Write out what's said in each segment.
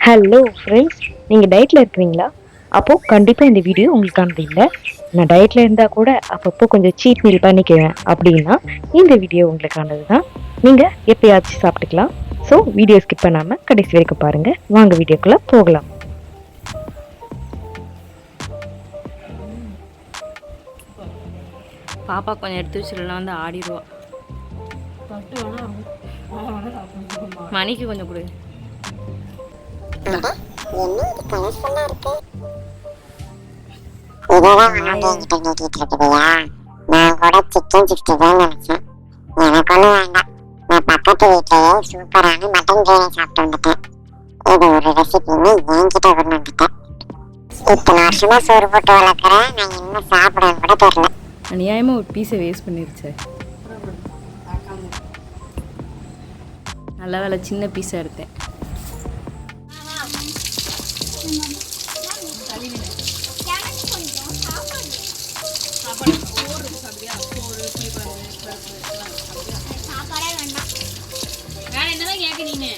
Hello friends, நீங்கள் டயட்டில் இருக்கிறீங்களா? அப்போது கண்டிப்பாக இந்த வீடியோ உங்களுக்கானது இல்லை. நான் டயட்டில் இருந்தால் கூட அப்பப்போ கொஞ்சம் சீட் மீல் பண்ணிக்குவேன் அப்படின்னா இந்த வீடியோ உங்களுக்கானது தான். நீங்கள் எப்பயாச்சும் சாப்பிட்டுக்கலாம். ஸோ வீடியோ ஸ்கிப் பண்ணாமல் கடைசி வரைக்கும் பாருங்கள். வாங்க வீடியோக்குள்ளே போகலாம். பாப்பா கொஞ்சம் எடுத்து வச்சுருலாம் வந்து ஆடிடுவா. மணிக்கு கொஞ்சம் கொடு. பக்கத்து வீட்லயே சூப்பரான மட்டன் பிரியாணி சாப்பிட்டு வந்துட்டேன். இது ஒரு ரெசிபின்னு என்கிட்ட கொண்டு வந்துட்டேன். இத்தனை வருஷமா சோறு போட்டு வளர்க்குறேன், நான் இன்னும் சாப்பிடன்னு கூட தெரியல. அநியாயமாக ஒரு பீஸை வேஸ்ட் பண்ணிருச்சு. நல்ல வேலை சின்ன பீஸாக எடுத்தேன். என்னதான் கேட்க நீனு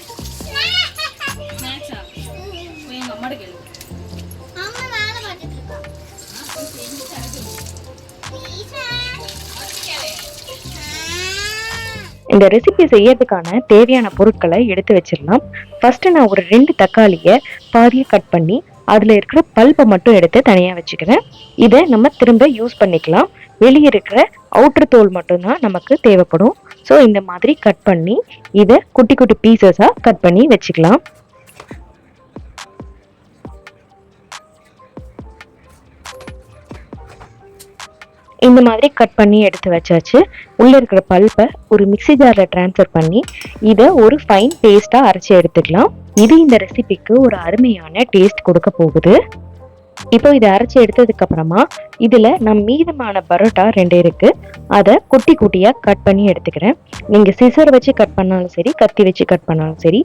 எங்க அம்மாட்ட கேளு. இந்த ரெசிபி செய்யறதுக்கான தேவையான பொருட்களை எடுத்து வச்சிடலாம். ஃபர்ஸ்ட் நான் ஒரு 2 தக்காளியை பாதியை கட் பண்ணி அதில் இருக்கிற பல்பை மட்டும் எடுத்து தனியாக வச்சுக்கிறேன். இதை நம்ம திரும்ப யூஸ் பண்ணிக்கலாம். வெளியே இருக்கிற அவுட்டர் தோல் மட்டும்தான் நமக்கு தேவைப்படும். ஸோ இந்த மாதிரி கட் பண்ணி இதை குட்டி குட்டி பீசஸாக கட் பண்ணி வச்சுக்கலாம். இந்த மாதிரி கட் பண்ணி எடுத்து வச்சாச்சு. உள்ளே இருக்கிற பல்பை ஒரு மிக்ஸி ஜாரில் ட்ரான்ஸ்ஃபர் பண்ணி இதை ஒரு ஃபைன் பேஸ்ட்டாக அரைச்சி எடுத்துக்கலாம். இது இந்த ரெசிபிக்கு ஒரு அருமையான டேஸ்ட் கொடுக்க போகுது. இப்போ இதை அரைச்சி எடுத்ததுக்கு அப்புறமா இதில் நான் மீதமான பரோட்டா 2 இருக்கு, அதை குட்டி குட்டியாக கட் பண்ணி எடுத்துக்கிறேன். நீங்கள் சிசர் வச்சு கட் பண்ணாலும் சரி, கத்தி வச்சு கட் பண்ணாலும் சரி,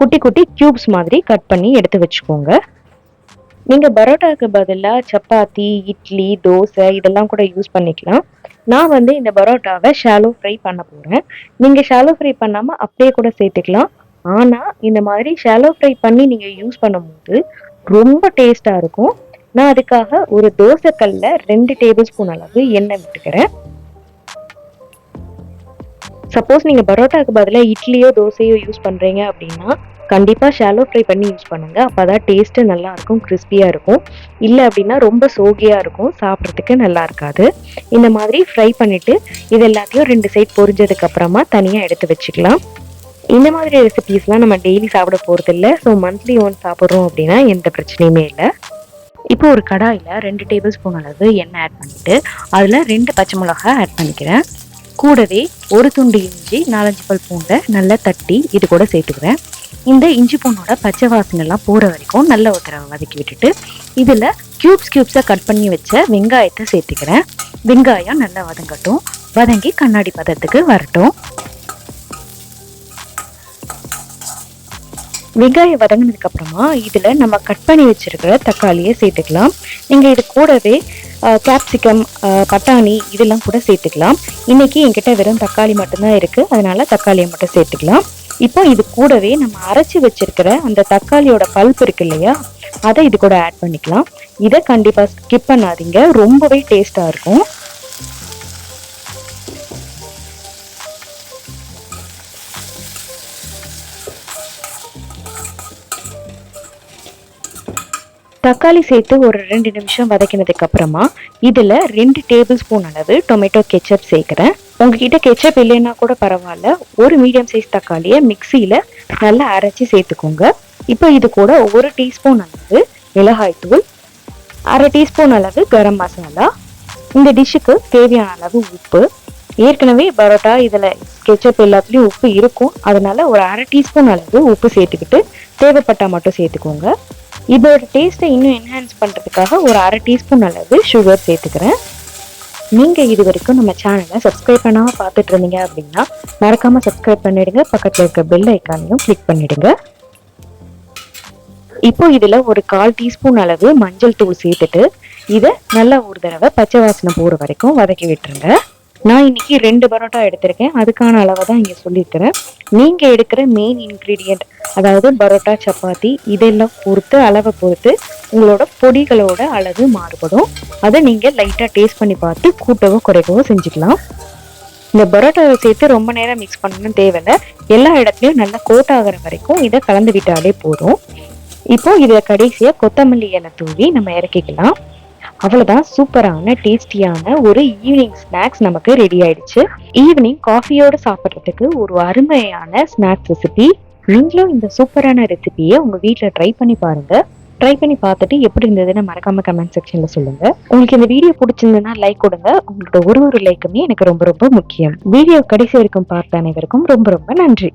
குட்டி குட்டி கியூப்ஸ் மாதிரி கட் பண்ணி எடுத்து வச்சுக்கோங்க. நீங்கள் பரோட்டாவுக்கு பதிலாக சப்பாத்தி, இட்லி, தோசை இதெல்லாம் கூட யூஸ் பண்ணிக்கலாம். நான் வந்து இந்த பரோட்டாவை ஷாலோ ஃப்ரை பண்ண போகிறேன். நீங்கள் ஷாலோ ஃப்ரை பண்ணாமல் அப்படியே கூட சேர்த்துக்கலாம். ஆனால் இந்த மாதிரி ஷாலோ ஃப்ரை பண்ணி நீங்கள் யூஸ் பண்ணும்போது ரொம்ப டேஸ்ட்டாக இருக்கும். நான் அதுக்காக ஒரு தோசைக்கல்ல 2 டேபிள் ஸ்பூன் அளவு எண்ணெய் விட்டுக்கிறேன். சப்போஸ் நீங்கள் பரோட்டாவுக்கு பதிலாக இட்லியோ தோசையோ யூஸ் பண்ணுறீங்க அப்படின்னா கண்டிப்பாக ஷாலோ ஃப்ரை பண்ணி யூஸ் பண்ணுங்கள். அப்போ தான் டேஸ்ட்டு நல்லாயிருக்கும், கிறிஸ்பியாக இருக்கும். இல்லை அப்படின்னா ரொம்ப சோகியாக இருக்கும், சாப்பிட்றதுக்கு நல்லா இருக்காது. இந்த மாதிரி ஃப்ரை பண்ணிவிட்டு இது எல்லாத்தையும் 2 சைட் பொரிஞ்சதுக்கப்புறமா தனியாக எடுத்து வச்சுக்கலாம். இந்த மாதிரி ரெசிபீஸ்லாம் நம்ம டெய்லி சாப்பிட போகிறதில்ல. ஸோ மந்த்லி ஒன்ஸ் சாப்பிட்றோம் அப்படின்னா எந்த பிரச்சனையுமே இல்லை. இப்போ ஒரு கடாயில் 2 டேபிள் ஸ்பூன் அளவு எண்ணெய் ஆட் பண்ணிவிட்டு அதில் 2 பச்சை மிளகாய் ஆட் பண்ணிக்கிறேன். கூடவே ஒரு துண்டு இஞ்சி, 4-5 பல் பூண்டை நல்லா தட்டி இது கூட சேர்த்துக்கிறேன். இந்த இஞ்சி பூண்டோட பச்சை வாசனைலாம் போகிற வரைக்கும் நல்ல ஒரு தடவை வதக்கி விட்டுட்டு இதில் கியூப்ஸாக கட் பண்ணி வச்ச வெங்காயத்தை சேர்த்துக்கிறேன். வெங்காயம் நல்லா வதங்கட்டும், வதங்கி கண்ணாடி பதத்துக்கு வரட்டும். வெங்காயம் வதங்கினதுக்கு அப்புறமா இதில் நம்ம கட் பண்ணி வச்சிருக்கிற தக்காளியை சேர்த்துக்கலாம். நீங்கள் இது கூடவே கேப்சிகம், பட்டாணி இதெல்லாம் கூட சேர்த்துக்கலாம். இன்னைக்கு என்கிட்ட வெறும் தக்காளி மட்டும்தான் இருக்குது, அதனால தக்காளியை மட்டும் சேர்த்துக்கலாம். இப்போ இது கூடவே நம்ம அரைச்சி வச்சிருக்கிற அந்த தக்காளியோட பல்ப் இருக்கு இல்லையா, அதை இது கூட ஆட் பண்ணிக்கலாம். இதை கண்டிப்பாக ஸ்கிப் பண்ணாதீங்க, ரொம்பவே டேஸ்டாக இருக்கும். தக்காளி சேர்த்து ஒரு 2 நிமிஷம் வதக்கினதுக்கு அப்புறமா இதில் 2 டேபிள் ஸ்பூன் அளவு டொமேட்டோ கெச்சப் சேர்க்குறேன். உங்ககிட்ட கெச்சப் இல்லைன்னா கூட பரவாயில்ல, ஒரு மீடியம் சைஸ் தக்காளியை மிக்சியில் நல்லா அரைச்சி சேர்த்துக்கோங்க. இப்போ இது கூட 1 டீஸ்பூன் அளவு மிளகாய்த்தூள், 1/2 டீஸ்பூன் அளவு கரம் மசாலா, இந்த டிஷ்ஷுக்கு தேவையான அளவு உப்பு. ஏற்கனவே பரோட்டா இதில் கெச்சப் எல்லாத்துலேயும் உப்பு இருக்கும், அதனால ஒரு 1/2 டீஸ்பூன் அளவு உப்பு சேர்த்துக்கிட்டு தேவைப்பட்டால் மட்டும் சேர்த்துக்கோங்க. இதோட டேஸ்ட்டை இன்னும் என்ஹான்ஸ் பண்ணுறதுக்காக ஒரு 1/2 டீஸ்பூன் அளவு சுகர் சேர்த்துக்கிறேன். நீங்கள் இது வரைக்கும் நம்ம சேனலை சப்ஸ்கிரைப் பண்ணாமல் பார்த்துட்டு இருந்தீங்க அப்படின்னா மறக்காமல் சப்ஸ்கிரைப் பண்ணிடுங்க. பக்கத்தில் இருக்க பெல் ஐக்கானையும் கிளிக் பண்ணிடுங்க. இப்போ இதில் ஒரு 1/4 டீஸ்பூன் அளவு மஞ்சள் தூள் சேர்த்துட்டு இதை நல்லா ஒரு தடவை பச்சை வாசனை போகிற வரைக்கும் வதக்கி விட்டுருங்க. நான் இன்னைக்கு 2 பரோட்டா எடுத்திருக்கேன். அதுக்கான அளவை தான் இங்கே சொல்லியிருக்கிறேன். நீங்கள் எடுக்கிற மெயின் இன்க்ரீடியண்ட், அதாவது பரோட்டா, சப்பாத்தி இதெல்லாம் பொறுத்து, அளவை பொறுத்து உங்களோட பொடிகளோட அளவு மாறுபடும். அதை நீங்கள் லைட்டாக டேஸ்ட் பண்ணி பார்த்து கூட்டவோ குறைக்கவோ செஞ்சுக்கலாம். இந்த பரோட்டாவை சேர்த்து ரொம்ப நேரம் மிக்ஸ் பண்ணணும்னு தேவையில்லை. எல்லா இடத்துலையும் நல்லா கோட் ஆகிற வரைக்கும் இதை கலந்து விட்டாலே போதும். இப்போ இதில் கடைசியாக கொத்தமல்லி இலை தூவி நம்ம இறக்கிக்கலாம். அவ்வளோதான், சூப்பரான டேஸ்டியான ஒரு ஈவினிங் ஸ்நாக்ஸ் நமக்கு ரெடி ஆயிடுச்சு. ஈவினிங் காஃபியோடு சாப்பிட்றதுக்கு ஒரு அருமையான ஸ்நாக்ஸ் ரெசிபி. நீங்களும் இந்த சூப்பரான ரெசிபியை உங்கள் வீட்டில் ட்ரை பண்ணி பாருங்க. ட்ரை பண்ணி பார்த்துட்டு எப்படி இருந்ததுன்னு மறக்காம கமெண்ட் செக்ஷன்ல சொல்லுங்க. உங்களுக்கு இந்த வீடியோ பிடிச்சிருந்ததுன்னா லைக் கொடுங்க. உங்களோட ஒரு லைக்குமே எனக்கு ரொம்ப ரொம்ப முக்கியம். வீடியோ கடைசி வரைக்கும் பார்த்த அனைவருக்கும் ரொம்ப ரொம்ப நன்றி.